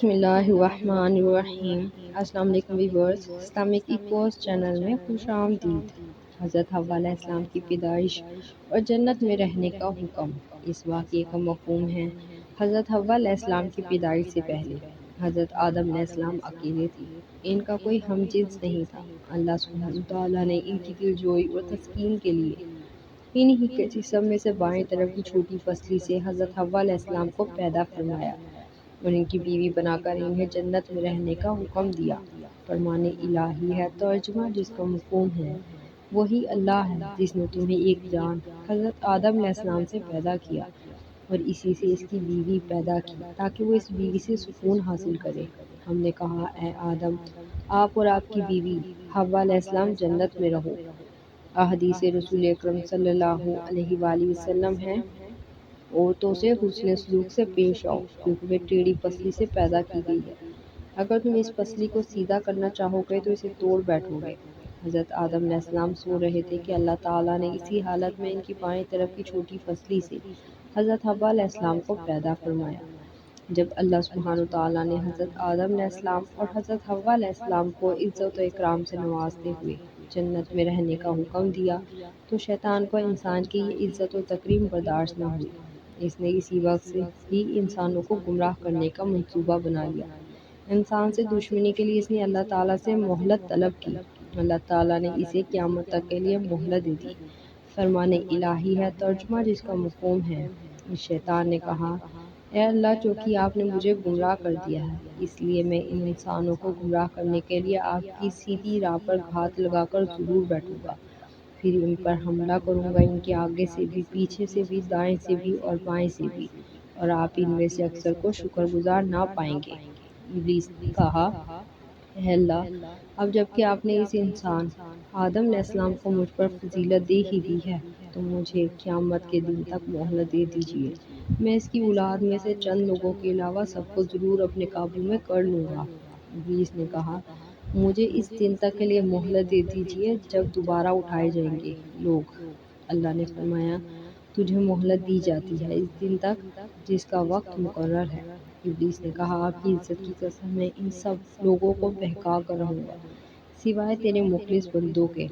بسم اللہ الرحمن الرحیم۔ السلام علیکم ویورز، اسلامک ایکوز چینل میں خوش آمدید۔ حضرت حوا علیہ السلام کی پیدائش اور جنت میں رہنے کا حکم۔ اس واقعے کا مفہوم ہے، حضرت حوا علیہ السلام کی پیدائش سے پہلے حضرت آدم علیہ السلام اکیلے تھے، ان کا کوئی ہم جنس نہیں تھا۔ اللہ سبحانہ تعالیٰ نے ان کی دلجوئی اور تسکین کے لیے انہی کے جسم میں سے بائیں طرف کی چھوٹی پسلی سے حضرت حوا علیہ السلام کو پیدا فرمایا اور ان کی بیوی بنا کر انہیں جنت میں رہنے کا حکم دیا۔ فرمان الہی ہے ترجمہ جس کا مفہوم ہے، وہی اللہ ہے جس نے تمہیں ایک جان حضرت آدم علیہ السلام سے پیدا کیا اور اسی سے اس کی بیوی پیدا کی تاکہ وہ اس بیوی سے سکون حاصل کرے۔ ہم نے کہا، اے آدم، آپ اور آپ کی بیوی حوا علیہ السلام جنت میں رہو۔ احادیث رسول اکرم صلی اللہ علیہ وآلہ وسلم ہے، عورتوں سے حسن سلوک سے پیش آؤ کیونکہ وہ ٹیڑھی پسلی سے پیدا کی گئی ہے۔ اگر تم اس پسلی کو سیدھا کرنا چاہو گے تو اسے توڑ بیٹھو گے۔ حضرت آدم علیہ السلام سو رہے تھے کہ اللہ تعالیٰ نے اسی حالت میں ان کی بائیں طرف کی چھوٹی پسلی سے حضرت حوا علیہ السلام کو پیدا فرمایا۔ جب اللہ سبحانہ تعالیٰ نے حضرت آدم علیہ السلام اور حضرت حوا علیہ السلام کو عزت و اکرام سے نوازتے ہوئے جنت میں رہنے کا حکم دیا تو شیطان کو انسان کی یہ عزت و تکریم برداشت نہ ہوئی۔ اس نے اسی وقت سے ہی انسانوں کو گمراہ کرنے کا منصوبہ بنا لیا۔ انسان سے دشمنی کے لیے اس نے اللہ تعالیٰ سے مہلت طلب کی۔ اللہ تعالیٰ نے اسے قیامت تک کے لیے مہلت دے دی۔ فرمان الہی ہے ترجمہ جس کا مفہوم ہے، اس شیطان نے کہا، اے اللہ، چونکہ آپ نے مجھے گمراہ کر دیا ہے، اس لیے میں ان انسانوں کو گمراہ کرنے کے لیے آپ کی سیدھی راہ پر گھات لگا کر ضرور بیٹھوں گا۔ پھر ان پر حملہ کروں گا، ان کے آگے سے بھی، پیچھے سے بھی، دائیں سے بھی اور بائیں سے بھی، اور آپ ان میں سے اکثر کو شکر گزار نہ پائیں گے۔ ابلیس نے کہا، اے اللہ، اب جب کہ آپ نے اس انسان آدم علیہ السلام کو مجھ پر فضیلت دے ہی دی ہے تو مجھے قیامت کے دن تک مہلت دے دیجیے۔ میں اس کی اولاد میں سے چند لوگوں کے علاوہ سب کو ضرور اپنے قابو میں کر لوں گا۔ ابلیس نے کہا، مجھے اس دن تک کے لیے مہلت دے دیجیے جب دوبارہ اٹھائے جائیں گے لوگ۔ اللہ نے فرمایا، تجھے مہلت دی جاتی ہے اس دن تک جس کا وقت مقرر ہے۔ ابلیس نے کہا، آپ کی عزت کی قسم میں ان سب لوگوں کو بہکا کر رہوں گا سوائے تیرے مخلص بندوں کے۔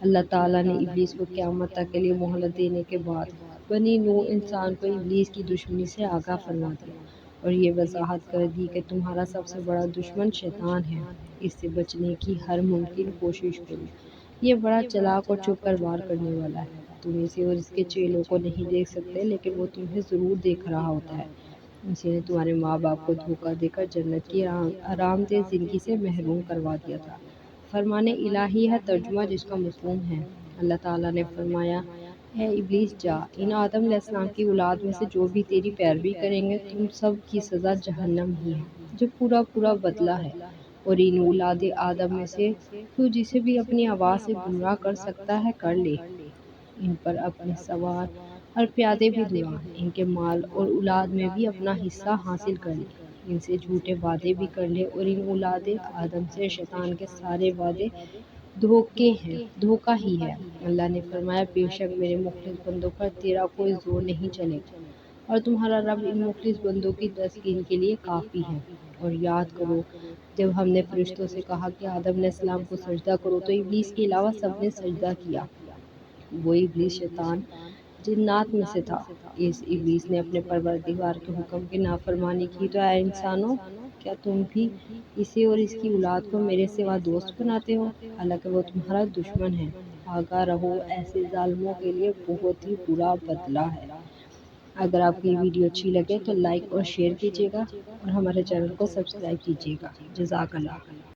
اللہ تعالیٰ نے ابلیس کو قیامت تک کے لیے مہلت دینے کے بعد بنی نوح انسان کو ابلیس کی دشمنی سے آگاہ فرما دیا اور یہ وضاحت کر دی کہ تمہارا سب سے بڑا دشمن شیطان ہے، اس سے بچنے کی ہر ممکن کوشش کرو۔ یہ بڑا چالاک اور چھپ کر وار کرنے والا ہے۔ تم اسے اور اس کے چیلوں کو نہیں دیکھ سکتے لیکن وہ تمہیں ضرور دیکھ رہا ہوتا ہے۔ اسی نے تمہارے ماں باپ کو دھوکہ دے کر جنت کی آرام دہ زندگی سے محروم کروا دیا تھا۔ فرمان الہی ہے ترجمہ جس کا مفہوم ہے، اللہ تعالیٰ نے فرمایا، اے ابلیس، جا، ان آدم علیہ السلام کی اولاد میں سے جو بھی تیری پیروی کریں گے تم سب کی سزا جہنم ہی ہے جو پورا پورا بدلہ ہے، اور ان اولاد آدم میں سے تو جسے بھی اپنی آواز سے گمراہ کر سکتا ہے کر لے۔ ان پر اپنے سوار اور پیادے بھی دوڑا، ان کے مال اور اولاد میں بھی اپنا حصہ حاصل کر لے، ان سے جھوٹے وعدے بھی کر لے، اور ان اولاد آدم سے شیطان کے سارے وعدے دھوکہ ہی ہے۔ اللہ نے فرمایا، بے شک میرے مخلص بندوں پر تیرا کوئی زور نہیں چلے گا اور تمہارا رب ان مخلص بندوں کی تسکین کے لیے کافی ہے۔ اور یاد کرو جب ہم نے فرشتوں سے کہا کہ آدم علیہ السلام کو سجدہ کرو تو ابلیس کے علاوہ سب نے سجدہ کیا۔ وہ ابلیس شیطان جنات میں سے تھا۔ اس ابلیس نے اپنے پروردگار کے حکم کی نافرمانی کی تو اے انسانوں، کیا تم بھی اسے اور اس کی اولاد کو میرے سوا دوست بناتے ہو؟ حالانکہ وہ تمہارا دشمن ہے۔ آگاہ رہو، ایسے ظالموں کے لیے بہت ہی برا بدلہ ہے۔ اگر آپ کو یہ ویڈیو اچھی لگے تو لائک اور شیئر کیجیے گا اور ہمارے چینل کو سبسکرائب کیجیے گا۔ جزاک اللہ۔